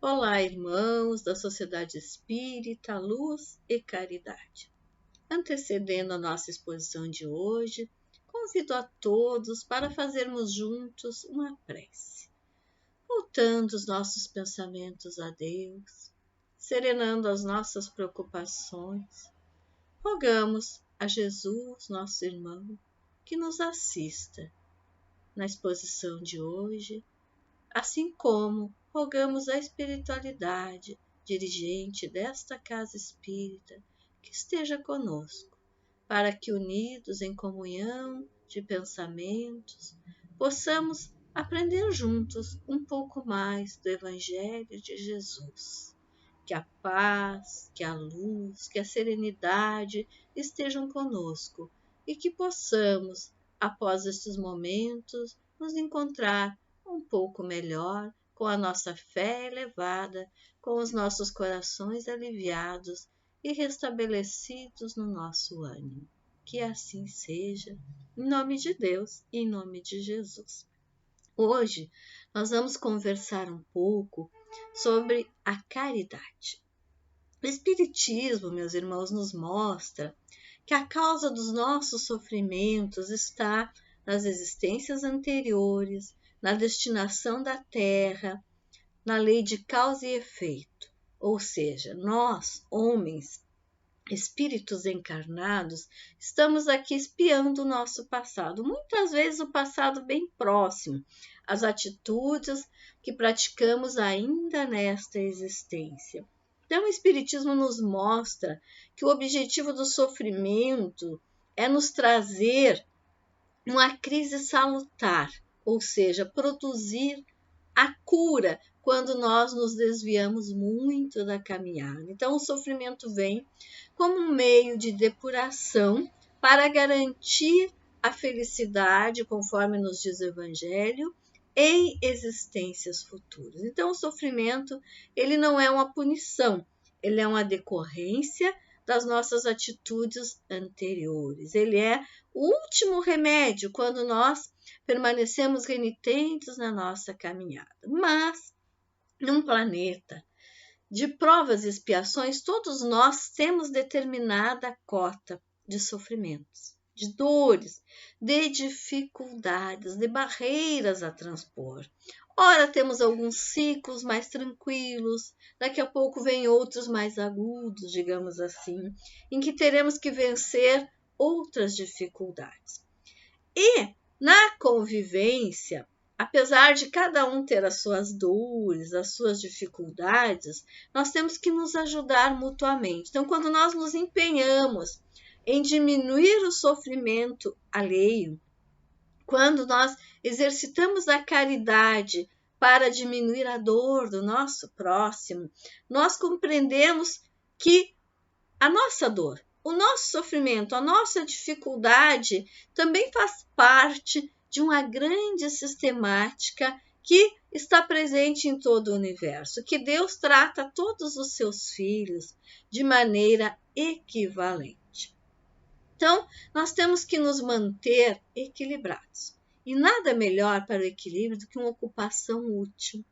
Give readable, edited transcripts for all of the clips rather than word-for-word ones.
Olá, irmãos da Sociedade Espírita, Luz e Caridade. Antecedendo a nossa exposição de hoje, convido a todos para fazermos juntos uma prece, voltando os nossos pensamentos a Deus, serenando as nossas preocupações. Rogamos a Jesus, nosso irmão, que nos assista na exposição de hoje, assim como rogamos a espiritualidade dirigente desta casa espírita que esteja conosco, para que, unidos em comunhão de pensamentos, possamos aprender juntos um pouco mais do Evangelho de Jesus. Que a paz, que a luz, que a serenidade estejam conosco e que possamos, após estes momentos, nos encontrar um pouco melhor, com a nossa fé elevada, com os nossos corações aliviados e restabelecidos no nosso ânimo. Que assim seja, em nome de Deus e em nome de Jesus. Hoje nós vamos conversar um pouco sobre a caridade. O Espiritismo, meus irmãos, nos mostra que a causa dos nossos sofrimentos está nas existências anteriores, na destinação da Terra, na lei de causa e efeito. Ou seja, nós, homens, espíritos encarnados, estamos aqui espiando o nosso passado, muitas vezes o passado bem próximo, as atitudes que praticamos ainda nesta existência. Então, o Espiritismo nos mostra que o objetivo do sofrimento é nos trazer uma crise salutar, ou seja, produzir a cura quando nós nos desviamos muito da caminhada. Então, o sofrimento vem como um meio de depuração para garantir a felicidade, conforme nos diz o Evangelho, em existências futuras. Então, o sofrimento, ele não é uma punição, ele é uma decorrência das nossas atitudes anteriores. Ele é o último remédio quando nós permanecemos renitentes na nossa caminhada. Mas, num planeta de provas e expiações, todos nós temos determinada cota de sofrimentos, de dores, de dificuldades, de barreiras a transpor. Ora, temos alguns ciclos mais tranquilos, daqui a pouco vem outros mais agudos, digamos assim, em que teremos que vencer outras dificuldades. E na convivência, apesar de cada um ter as suas dores, as suas dificuldades, nós temos que nos ajudar mutuamente. Então, quando nós nos empenhamos em diminuir o sofrimento alheio, quando nós exercitamos a caridade para diminuir a dor do nosso próximo, nós compreendemos que a nossa dor, o nosso sofrimento, a nossa dificuldade também faz parte de uma grande sistemática que está presente em todo o universo, que Deus trata todos os seus filhos de maneira equivalente. Então, nós temos que nos manter equilibrados. E nada melhor para o equilíbrio do que uma ocupação útil,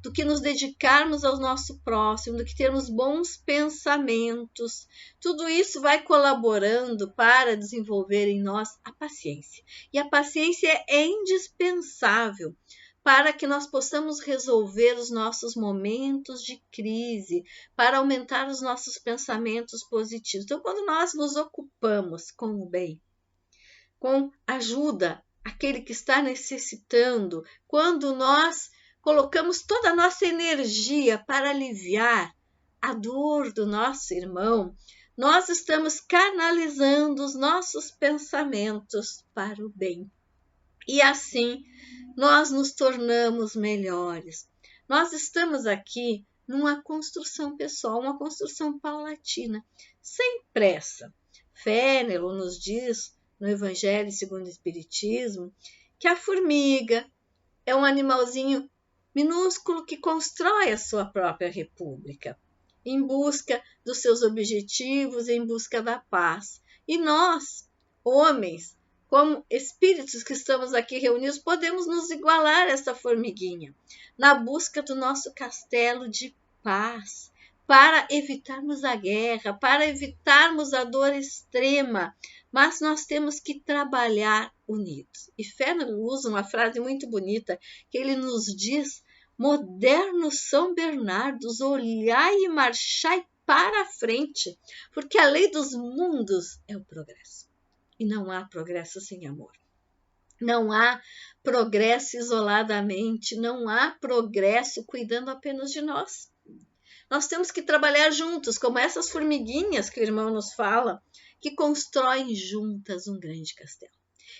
do que nos dedicarmos ao nosso próximo, do que termos bons pensamentos. Tudo isso vai colaborando para desenvolver em nós a paciência. E a paciência é indispensável para que nós possamos resolver os nossos momentos de crise, para aumentar os nossos pensamentos positivos. Então, quando nós nos ocupamos com o bem, com ajuda àquele que está necessitando, quando nós colocamos toda a nossa energia para aliviar a dor do nosso irmão, nós estamos canalizando os nossos pensamentos para o bem. E assim, nós nos tornamos melhores. Nós estamos aqui numa construção pessoal, uma construção paulatina, sem pressa. Fénelon nos diz, no Evangelho segundo o Espiritismo, que a formiga é um animalzinho minúsculo que constrói a sua própria república, em busca dos seus objetivos, em busca da paz. E nós, homens, como espíritos que estamos aqui reunidos, podemos nos igualar a essa formiguinha na busca do nosso castelo de paz, para evitarmos a guerra, para evitarmos a dor extrema, mas nós temos que trabalhar unidos. E Fenner usa uma frase muito bonita que ele nos diz: moderno São Bernardos, olhai e marchai para a frente, porque a lei dos mundos é o progresso. E não há progresso sem amor. Não há progresso isoladamente, não há progresso cuidando apenas de nós. Nós temos que trabalhar juntos, como essas formiguinhas que o irmão nos fala, que constroem juntas um grande castelo.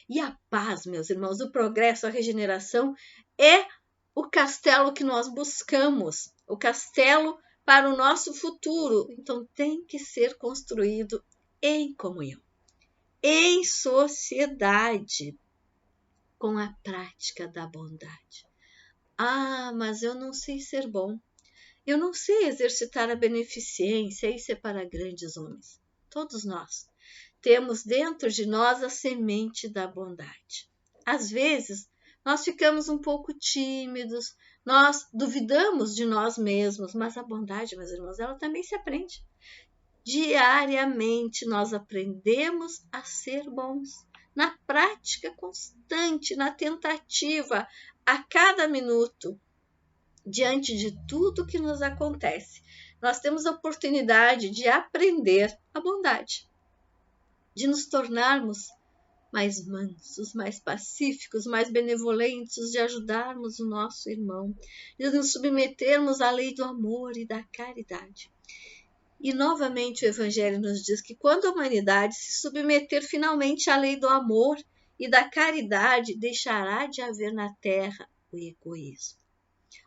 E a paz, meus irmãos, o progresso, a regeneração é o castelo que nós buscamos, o castelo para o nosso futuro. Então tem que ser construído em comunhão, em sociedade, com a prática da bondade. Ah, mas eu não sei ser bom. Eu não sei exercitar a beneficência, isso é para grandes homens. Todos nós temos dentro de nós a semente da bondade. Às vezes, nós ficamos um pouco tímidos, nós duvidamos de nós mesmos, mas a bondade, meus irmãos, ela também se aprende. Diariamente nós aprendemos a ser bons. Na prática constante, na tentativa, a cada minuto, diante de tudo que nos acontece, nós temos a oportunidade de aprender a bondade, de nos tornarmos mais mansos, mais pacíficos, mais benevolentes, de ajudarmos o nosso irmão, de nos submetermos à lei do amor e da caridade. E novamente o Evangelho nos diz que quando a humanidade se submeter finalmente à lei do amor e da caridade, deixará de haver na terra o egoísmo.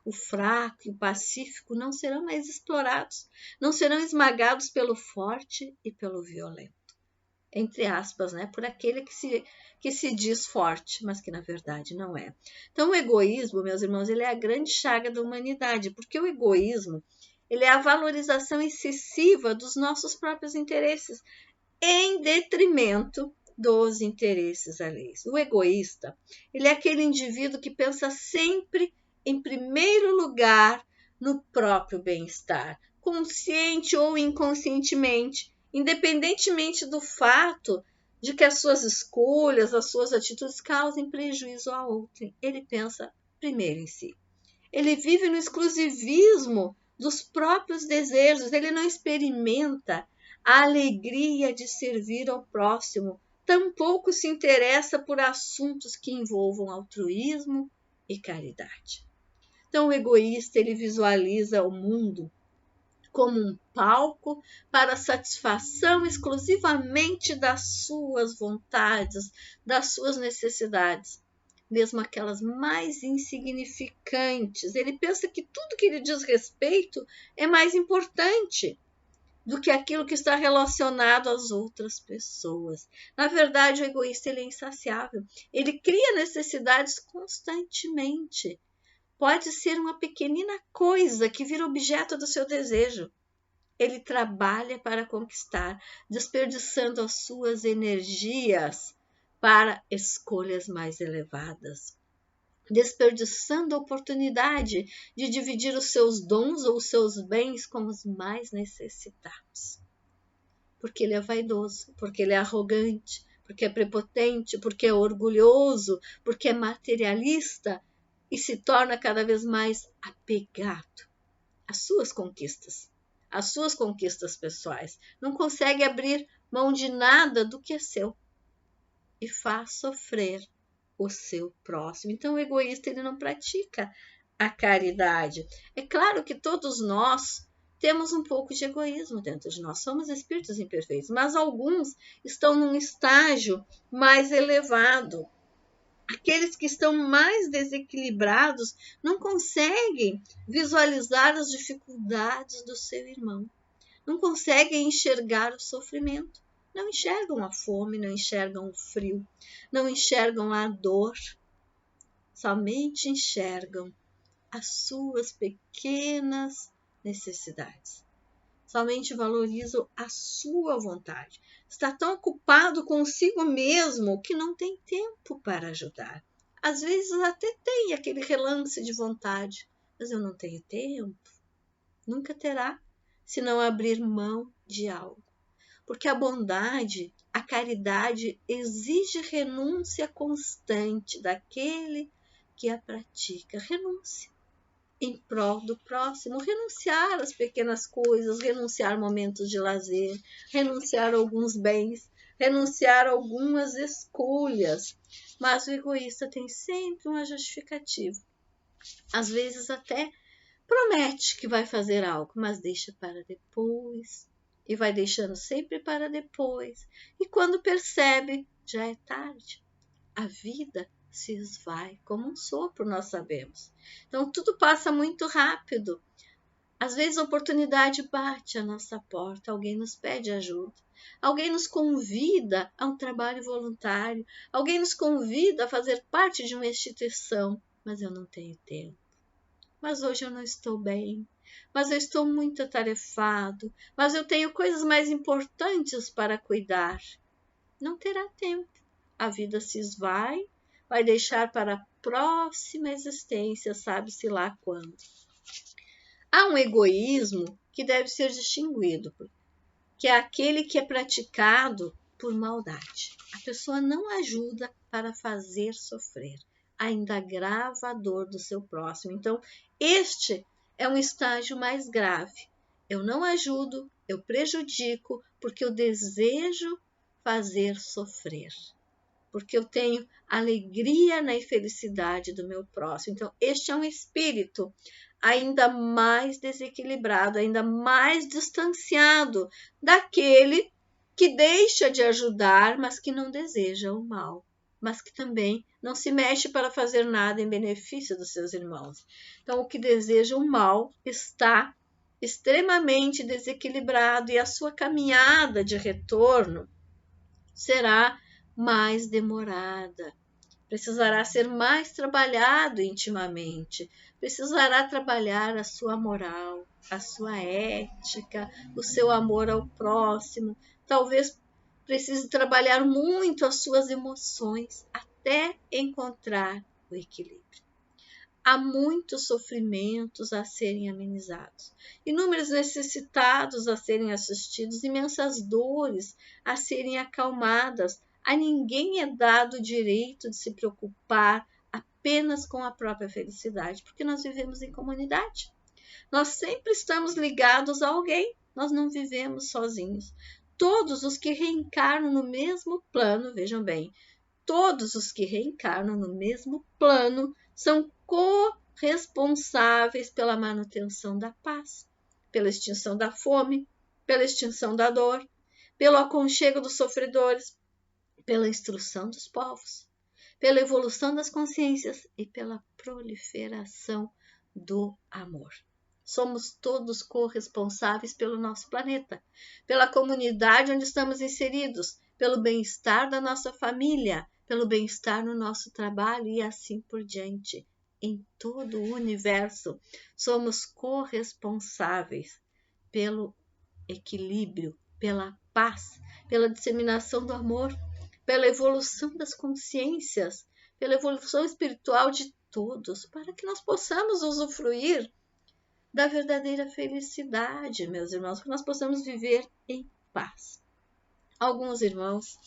O fraco e o pacífico não serão mais explorados, não serão esmagados pelo forte e pelo violento. Entre aspas, né? Por aquele que se diz forte, mas que na verdade não é. Então o egoísmo, meus irmãos, ele é a grande chaga da humanidade, porque o egoísmo, ele é a valorização excessiva dos nossos próprios interesses, em detrimento dos interesses alheios. O egoísta, ele é aquele indivíduo que pensa sempre em primeiro lugar no próprio bem-estar, consciente ou inconscientemente, independentemente do fato de que as suas escolhas, as suas atitudes causem prejuízo a outrem. Ele pensa primeiro em si. Ele vive no exclusivismo dos próprios desejos, ele não experimenta a alegria de servir ao próximo, tampouco se interessa por assuntos que envolvam altruísmo e caridade. Então, o egoísta, ele visualiza o mundo como um palco para a satisfação exclusivamente das suas vontades, das suas necessidades, mesmo aquelas mais insignificantes. Ele pensa que tudo que lhe diz respeito é mais importante do que aquilo que está relacionado às outras pessoas. Na verdade, o egoísta, ele é insaciável. Ele cria necessidades constantemente. Pode ser uma pequenina coisa que vira objeto do seu desejo. Ele trabalha para conquistar, desperdiçando as suas energias para escolhas mais elevadas, desperdiçando a oportunidade de dividir os seus dons ou os seus bens com os mais necessitados. Porque ele é vaidoso, porque ele é arrogante, porque é prepotente, porque é orgulhoso, porque é materialista, e se torna cada vez mais apegado às suas conquistas pessoais. Não consegue abrir mão de nada do que é seu e faz sofrer o seu próximo. Então, o egoísta, ele não pratica a caridade. É claro que todos nós temos um pouco de egoísmo dentro de nós, somos espíritos imperfeitos, mas alguns estão num estágio mais elevado. Aqueles que estão mais desequilibrados não conseguem visualizar as dificuldades do seu irmão, não conseguem enxergar o sofrimento, não enxergam a fome, não enxergam o frio, não enxergam a dor, somente enxergam as suas pequenas necessidades. somente valorizam a sua vontade. Está tão ocupado consigo mesmo que não tem tempo para ajudar. Às vezes até tem aquele relance de vontade, mas eu não tenho tempo. Nunca terá, se não abrir mão de algo. Porque a bondade, a caridade exige renúncia constante daquele que a pratica. Renúncia em prol do próximo, renunciar às pequenas coisas, renunciar a momentos de lazer, renunciar a alguns bens, renunciar a algumas escolhas. Mas o egoísta tem sempre uma justificativa. Às vezes até promete que vai fazer algo, mas deixa para depois. E vai deixando sempre para depois. E quando percebe, já é tarde. A vida se esvai como um sopro, nós sabemos. Então, tudo passa muito rápido. Às vezes, a oportunidade bate à nossa porta, alguém nos pede ajuda, alguém nos convida a um trabalho voluntário, alguém nos convida a fazer parte de uma instituição, mas eu não tenho tempo. Mas hoje eu não estou bem, mas eu estou muito atarefado, mas eu tenho coisas mais importantes para cuidar. Não terá tempo. A vida se esvai, vai deixar para a próxima existência, sabe-se lá quando. Há um egoísmo que deve ser distinguido, que é aquele que é praticado por maldade. A pessoa não ajuda para fazer sofrer, ainda agrava a dor do seu próximo. Então, este é um estágio mais grave. Eu não ajudo, eu prejudico, porque eu desejo fazer sofrer. Porque eu tenho alegria na infelicidade do meu próximo. Então, este é um espírito ainda mais desequilibrado, ainda mais distanciado daquele que deixa de ajudar, mas que não deseja o mal, mas que também não se mexe para fazer nada em benefício dos seus irmãos. Então, o que deseja o mal está extremamente desequilibrado e a sua caminhada de retorno será mais demorada. Precisará ser mais trabalhado intimamente, precisará trabalhar a sua moral, a sua ética, o seu amor ao próximo. Talvez precise trabalhar muito as suas emoções até encontrar o equilíbrio. Há muitos sofrimentos a serem amenizados, inúmeros necessitados a serem assistidos, imensas dores a serem acalmadas. A ninguém é dado o direito de se preocupar apenas com a própria felicidade, porque nós vivemos em comunidade. Nós sempre estamos ligados a alguém, nós não vivemos sozinhos. Todos os que reencarnam no mesmo plano, vejam bem, todos os que reencarnam no mesmo plano são corresponsáveis pela manutenção da paz, pela extinção da fome, pela extinção da dor, pelo aconchego dos sofredores, pela instrução dos povos, pela evolução das consciências e pela proliferação do amor. Somos todos corresponsáveis pelo nosso planeta, pela comunidade onde estamos inseridos, pelo bem-estar da nossa família, pelo bem-estar no nosso trabalho e assim por diante. Em todo o universo, somos corresponsáveis pelo equilíbrio, pela paz, pela disseminação do amor, pela evolução das consciências, pela evolução espiritual de todos, para que nós possamos usufruir da verdadeira felicidade, meus irmãos, para que nós possamos viver em paz. Alguns irmãos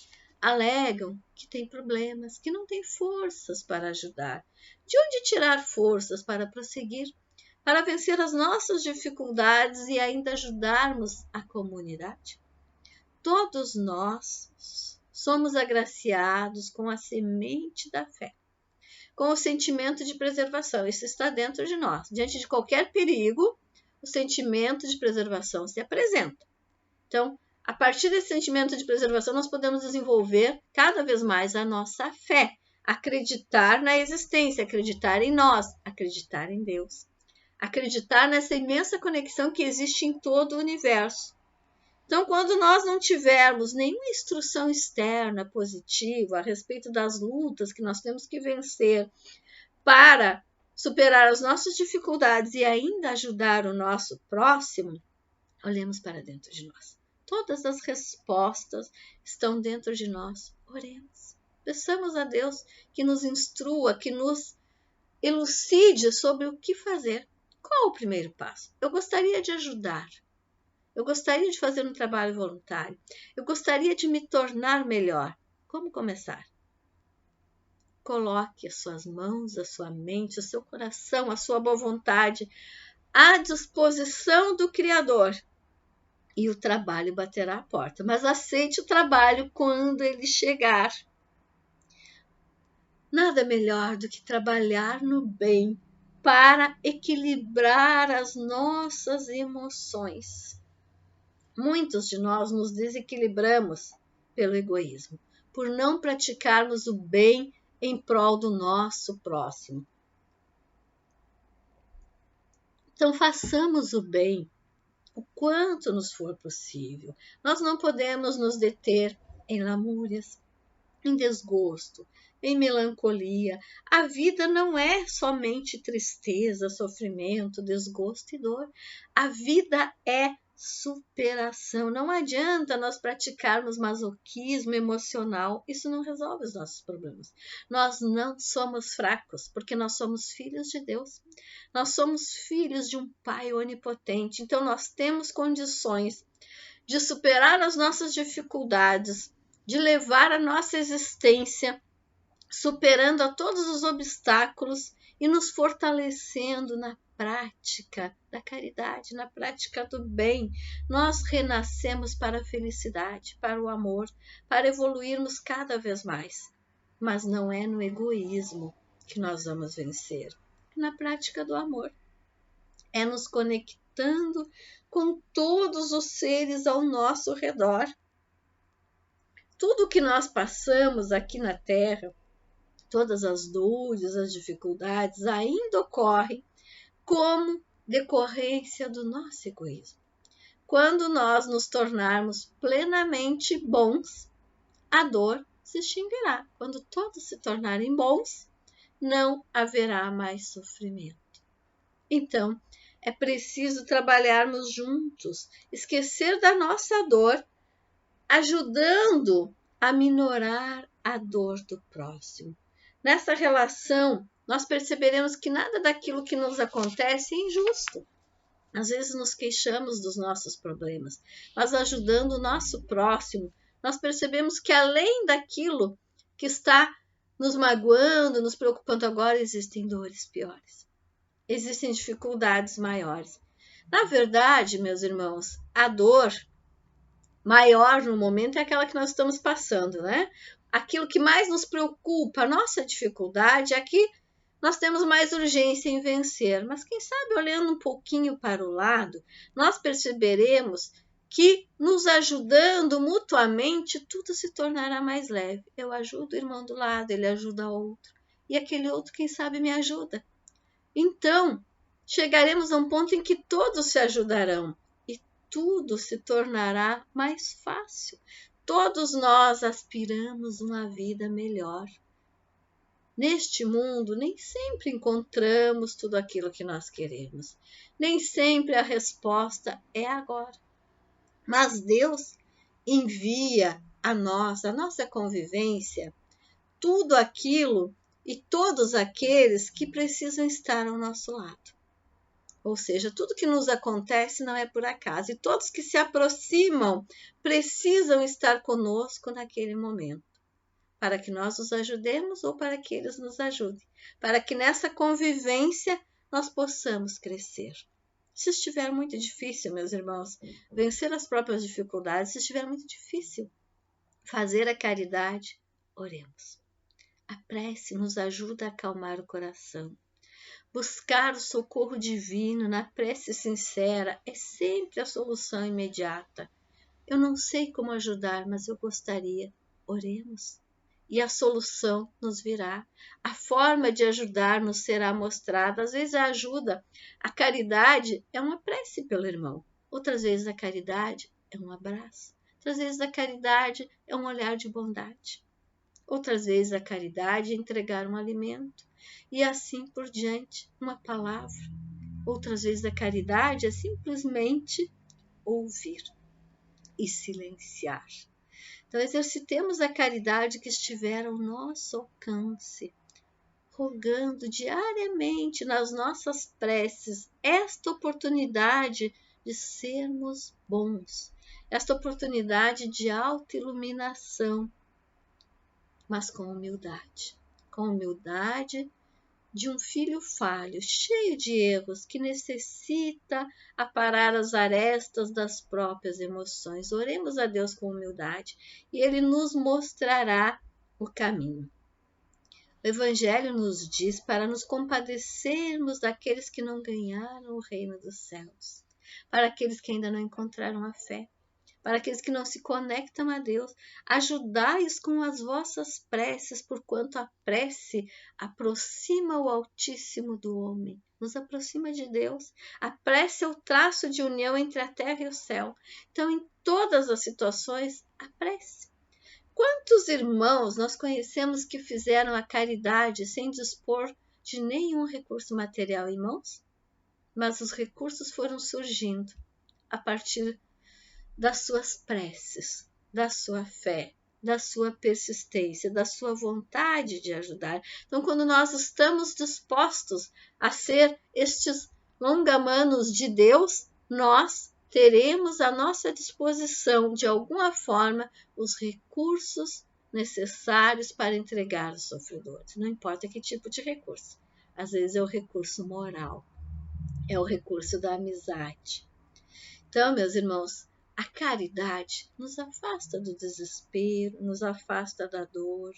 alegam que têm problemas, que não têm forças para ajudar. De onde tirar forças para prosseguir, para vencer as nossas dificuldades e ainda ajudarmos a comunidade? Todos nós somos agraciados com a semente da fé, com o sentimento de preservação. Isso está dentro de nós. Diante de qualquer perigo, o sentimento de preservação se apresenta. Então, a partir desse sentimento de preservação, nós podemos desenvolver cada vez mais a nossa fé, acreditar na existência, acreditar em nós, acreditar em Deus, acreditar nessa imensa conexão que existe em todo o universo. Então, quando nós não tivermos nenhuma instrução externa positiva a respeito das lutas que nós temos que vencer para superar as nossas dificuldades e ainda ajudar o nosso próximo, Olhemos para dentro de nós. Todas as respostas estão dentro de nós. Oremos. Peçamos a Deus que nos instrua, que nos elucide sobre o que fazer. Qual o primeiro passo? Eu gostaria de ajudar. Eu gostaria de fazer um trabalho voluntário. Eu gostaria de me tornar melhor. Como começar? Coloque as suas mãos, a sua mente, o seu coração, a sua boa vontade à disposição do Criador. E o trabalho baterá a porta. Mas aceite o trabalho quando ele chegar. Nada melhor do que trabalhar no bem para equilibrar as nossas emoções. Muitos de nós nos desequilibramos pelo egoísmo, por não praticarmos o bem em prol do nosso próximo. Então, façamos o bem o quanto nos for possível. Nós não podemos nos deter em lamúrias, em desgosto, em melancolia. A vida não é somente tristeza, sofrimento, desgosto e dor. A vida é superação. Não adianta nós praticarmos masoquismo emocional. Isso não resolve os nossos problemas. Nós não somos fracos, porque nós somos filhos de Deus. Nós somos filhos de um Pai onipotente. Então, nós temos condições de superar as nossas dificuldades, de levar a nossa existência superando a todos os obstáculos e nos fortalecendo na prática da caridade, na prática do bem. Nós renascemos para a felicidade, para o amor, para evoluirmos cada vez mais. Mas não é no egoísmo que nós vamos vencer, é na prática do amor. É nos conectando com todos os seres ao nosso redor. Tudo que nós passamos aqui na Terra, todas as dores, as dificuldades ainda ocorrem como decorrência do nosso egoísmo. Quando nós nos tornarmos plenamente bons, a dor se extinguirá. Quando todos se tornarem bons, não haverá mais sofrimento. Então, é preciso trabalharmos juntos, esquecer da nossa dor, ajudando a minorar a dor do próximo. Nessa relação, nós perceberemos que nada daquilo que nos acontece é injusto. Às vezes nos queixamos dos nossos problemas, mas ajudando o nosso próximo, nós percebemos que além daquilo que está nos magoando, nos preocupando agora, existem dores piores. Existem dificuldades maiores. Na verdade, meus irmãos, a dor maior no momento é aquela que nós estamos passando, né? Aquilo que mais nos preocupa, a nossa dificuldade, é que nós temos mais urgência em vencer. Mas quem sabe, olhando um pouquinho para o lado, nós perceberemos que nos ajudando mutuamente, tudo se tornará mais leve. Eu ajudo o irmão do lado, ele ajuda outro. E aquele outro, quem sabe, me ajuda. Então, chegaremos a um ponto em que todos se ajudarão e tudo se tornará mais fácil. Todos nós aspiramos uma vida melhor. Neste mundo, nem sempre encontramos tudo aquilo que nós queremos. Nem sempre a resposta é agora. Mas Deus envia a nossa convivência, tudo aquilo e todos aqueles que precisam estar ao nosso lado. Ou seja, tudo que nos acontece não é por acaso. E todos que se aproximam precisam estar conosco naquele momento, para que nós os ajudemos ou para que eles nos ajudem, para que nessa convivência nós possamos crescer. Se estiver muito difícil, meus irmãos, vencer as próprias dificuldades, se estiver muito difícil fazer a caridade, oremos. A prece nos ajuda a acalmar o coração. Buscar o socorro divino na prece sincera é sempre a solução imediata. Eu não sei como ajudar, mas eu gostaria. Oremos. E a solução nos virá. A forma de ajudar nos será mostrada. Às vezes a ajuda, a caridade é uma prece pelo irmão. Outras vezes a caridade é um abraço. Outras vezes a caridade é um olhar de bondade. Outras vezes a caridade é entregar um alimento. E assim por diante, uma palavra. Outras vezes a caridade é simplesmente ouvir e silenciar. Então, exercitemos a caridade que estiver ao nosso alcance, rogando diariamente nas nossas preces esta oportunidade de sermos bons, esta oportunidade de autoiluminação, mas com humildade de um filho falho, cheio de erros, que necessita aparar as arestas das próprias emoções. Oremos a Deus com humildade e Ele nos mostrará o caminho. O Evangelho nos diz para nos compadecermos daqueles que não ganharam o reino dos céus, para aqueles que ainda não encontraram a fé, para aqueles que não se conectam a Deus. Ajudai-os com as vossas preces, porquanto a prece aproxima o Altíssimo do homem, nos aproxima de Deus. A prece é o traço de união entre a terra e o céu. Então, em todas as situações, a prece. Quantos irmãos nós conhecemos que fizeram a caridade sem dispor de nenhum recurso material em mãos? Mas os recursos foram surgindo a partir das suas preces, da sua fé, da sua persistência, da sua vontade de ajudar. Então, quando nós estamos dispostos a ser estes longamanos de Deus, nós teremos à nossa disposição, de alguma forma, os recursos necessários para entregar aos sofredores. Não importa que tipo de recurso. Às vezes é o recurso moral, é o recurso da amizade. Então, meus irmãos, a caridade nos afasta do desespero, nos afasta da dor,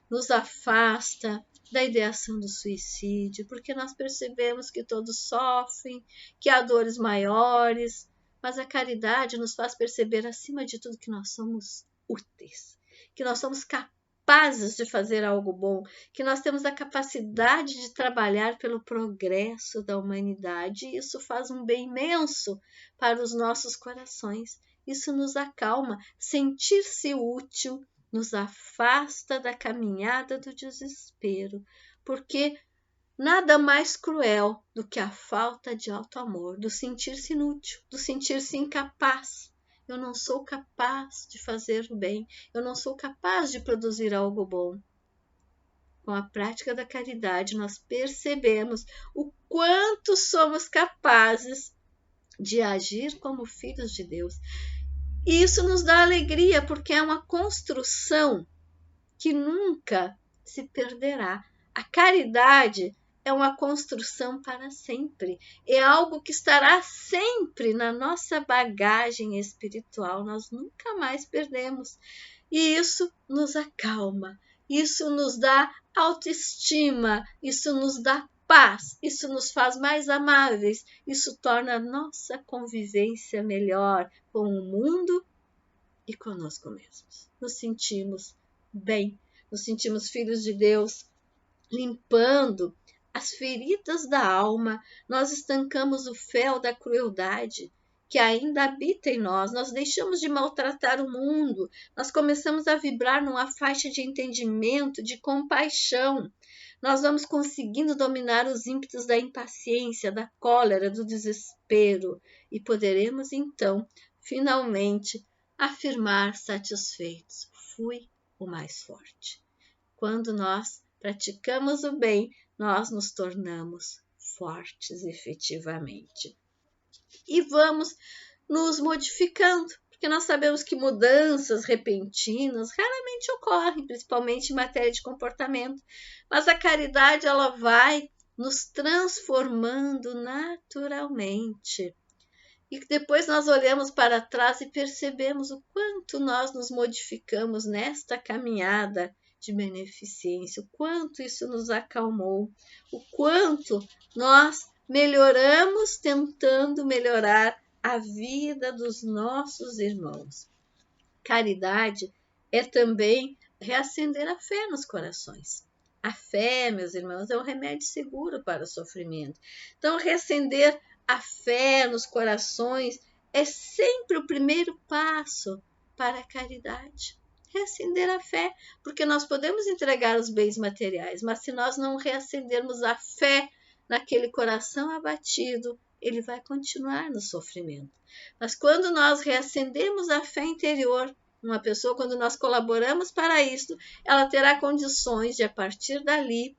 nos afasta da ideação do suicídio, porque nós percebemos que todos sofrem, que há dores maiores, mas a caridade nos faz perceber, acima de tudo, que nós somos úteis, que nós somos capazes de fazer algo bom, que nós temos a capacidade de trabalhar pelo progresso da humanidade, e isso faz um bem imenso para os nossos corações. Isso nos acalma. Sentir-se útil nos afasta da caminhada do desespero, porque nada mais cruel do que a falta de auto-amor, do sentir-se inútil, do sentir-se incapaz. Eu não sou capaz de fazer o bem, eu não sou capaz de produzir algo bom. Com a prática da caridade, nós percebemos o quanto somos capazes de agir como filhos de Deus. E isso nos dá alegria, porque é uma construção que nunca se perderá. A caridade é uma construção para sempre. É algo que estará sempre na nossa bagagem espiritual. Nós nunca mais perdemos. E isso nos acalma. Isso nos dá autoestima. Isso nos dá paz. Isso nos faz mais amáveis. Isso torna a nossa convivência melhor com o mundo e conosco mesmos. Nos sentimos bem. Nos sentimos filhos de Deus, limpando as feridas da alma. Nós estancamos o fel da crueldade que ainda habita em nós. Nós deixamos de maltratar o mundo. Nós começamos a vibrar numa faixa de entendimento, de compaixão. Nós vamos conseguindo dominar os ímpetos da impaciência, da cólera, do desespero. E poderemos, então, finalmente, afirmar satisfeitos: fui o mais forte. Quando nós praticamos o bem, nós nos tornamos fortes efetivamente. E vamos nos modificando, porque nós sabemos que mudanças repentinas raramente ocorrem, principalmente em matéria de comportamento. Mas a caridade, ela vai nos transformando naturalmente. E depois nós olhamos para trás e percebemos o quanto nós nos modificamos nesta caminhada de beneficência, o quanto isso nos acalmou, o quanto nós melhoramos tentando melhorar a vida dos nossos irmãos. Caridade é também reacender a fé nos corações. A fé, meus irmãos, é um remédio seguro para o sofrimento. Então, reacender a fé nos corações é sempre o primeiro passo para a caridade. Reacender a fé, porque nós podemos entregar os bens materiais, mas se nós não reacendermos a fé naquele coração abatido, ele vai continuar no sofrimento. Mas quando nós reacendemos a fé interior, uma pessoa, quando nós colaboramos para isso, ela terá condições de, a partir dali,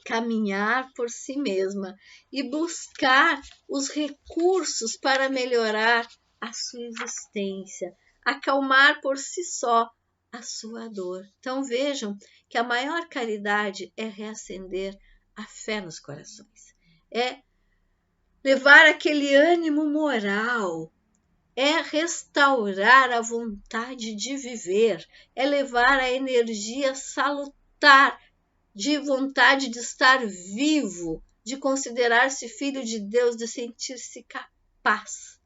caminhar por si mesma e buscar os recursos para melhorar a sua existência, acalmar por si só a sua dor. Então vejam que a maior caridade é reacender a fé nos corações, é levar aquele ânimo moral, é restaurar a vontade de viver, é levar a energia salutar de vontade de estar vivo, de considerar-se filho de Deus, de sentir-se capaz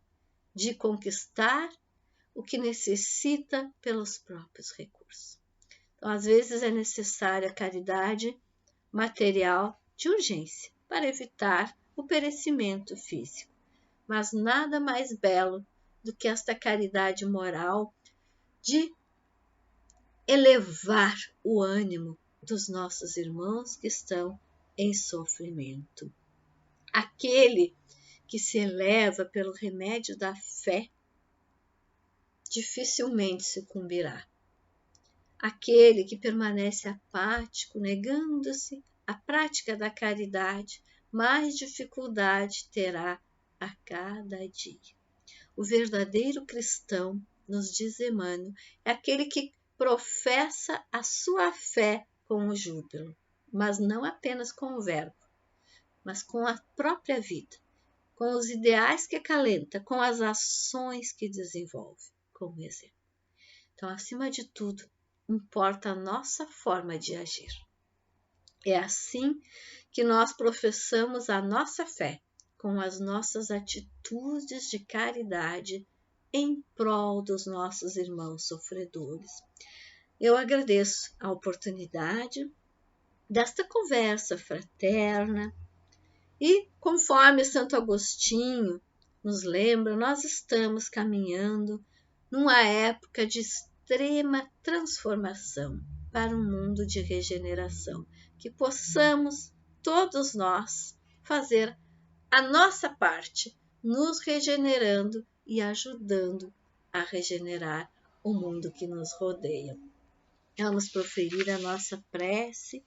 de conquistar o que necessita pelos próprios recursos. Então, às vezes é necessária a caridade material de urgência para evitar o perecimento físico, mas nada mais belo do que esta caridade moral de elevar o ânimo dos nossos irmãos que estão em sofrimento. Aquele que se eleva pelo remédio da fé dificilmente sucumbirá. Aquele que permanece apático, negando-se à prática da caridade, mais dificuldade terá a cada dia. O verdadeiro cristão, nos diz Emmanuel, é aquele que professa a sua fé com o júbilo, mas não apenas com o verbo, mas com a própria vida, com os ideais que acalenta, com as ações que desenvolve, como exemplo. Então, acima de tudo, importa a nossa forma de agir. É assim que nós professamos a nossa fé, com as nossas atitudes de caridade em prol dos nossos irmãos sofredores. Eu agradeço a oportunidade desta conversa fraterna e, conforme Santo Agostinho nos lembra, nós estamos caminhando numa época de extrema transformação para um mundo de regeneração, que possamos todos nós fazer a nossa parte, nos regenerando e ajudando a regenerar o mundo que nos rodeia. Vamos proferir a nossa prece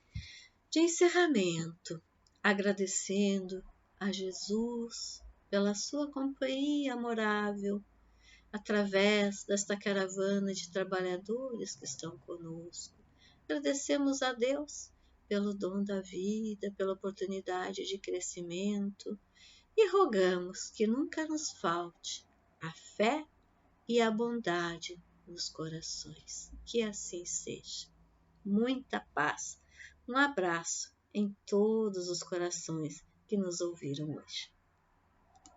de encerramento, agradecendo a Jesus pela sua companhia amorável, através desta caravana de trabalhadores que estão conosco. Agradecemos a Deus pelo dom da vida, pela oportunidade de crescimento e rogamos que nunca nos falte a fé e a bondade nos corações. Que assim seja. Muita paz. Um abraço em todos os corações que nos ouviram hoje.